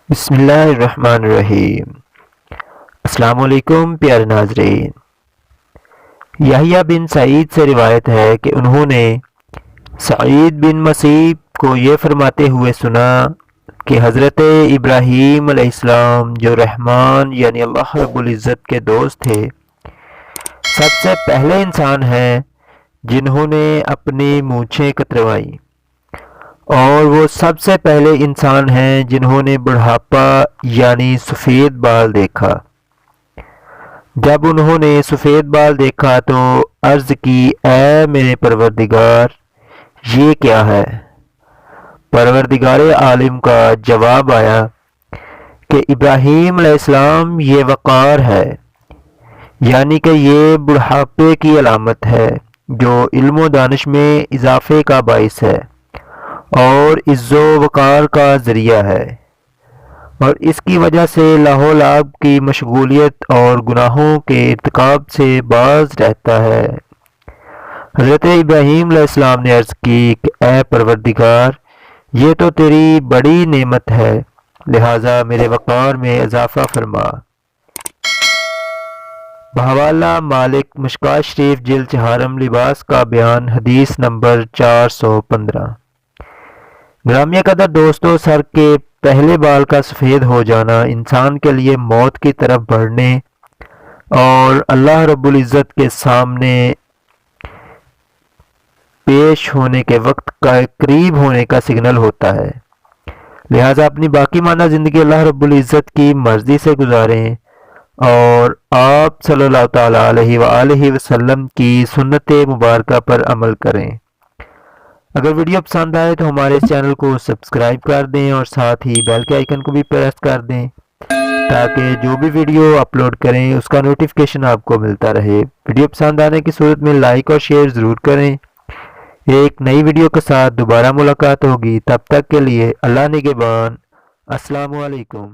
بسم اللہ الرحمن الرحیم۔ السلام علیکم پیارے ناظرین۔ یحییٰ بن سعید سے روایت ہے کہ انہوں نے سعید بن مسیب کو یہ فرماتے ہوئے سنا کہ حضرت ابراہیم علیہ السلام جو رحمان یعنی اللہ رب العزت کے دوست تھے، سب سے پہلے انسان ہیں جنہوں نے اپنی مونچھیں کتروائیں، اور وہ سب سے پہلے انسان ہیں جنہوں نے بڑھاپا یعنی سفید بال دیکھا۔ جب انہوں نے سفید بال دیکھا تو عرض کی، اے میرے پروردگار، یہ کیا ہے؟ پروردگار عالم کا جواب آیا کہ ابراہیم علیہ السلام یہ وقار ہے، یعنی کہ یہ بڑھاپے کی علامت ہے جو علم و دانش میں اضافے کا باعث ہے اور عز و وقار کا ذریعہ ہے، اور اس کی وجہ سے لاہ و لعب کی مشغولیت اور گناہوں کے ارتکاب سے باز رہتا ہے۔ حضرت ابراہیم علیہ السلام نے عرض کی کہ اے پروردگار، یہ تو تیری بڑی نعمت ہے، لہٰذا میرے وقار میں اضافہ فرما۔ بحوالہ مالک مشکوٰۃ شریف جلد چہارم لباس کا بیان حدیث نمبر 415۔ گرامیہ قدر دوستو، سر کے پہلے بال کا سفید ہو جانا انسان کے لیے موت کی طرف بڑھنے اور اللہ رب العزت کے سامنے پیش ہونے کے وقت کا قریب ہونے کا سگنل ہوتا ہے، لہٰذا اپنی باقی ماندہ زندگی اللہ رب العزت کی مرضی سے گزاریں اور آپ صلی اللہ تعالیٰ علیہ وآلہ وسلم کی سنت مبارکہ پر عمل کریں۔ اگر ویڈیو پسند آئے تو ہمارے اس چینل کو سبسکرائب کر دیں اور ساتھ ہی بیل کے آئیکن کو بھی پریس کر دیں تاکہ جو بھی ویڈیو اپلوڈ کریں اس کا نوٹیفیکیشن آپ کو ملتا رہے۔ ویڈیو پسند آنے کی صورت میں لائک اور شیئر ضرور کریں۔ ایک نئی ویڈیو کے ساتھ دوبارہ ملاقات ہوگی، تب تک کے لیے اللہ نگہبان۔ السلام علیکم۔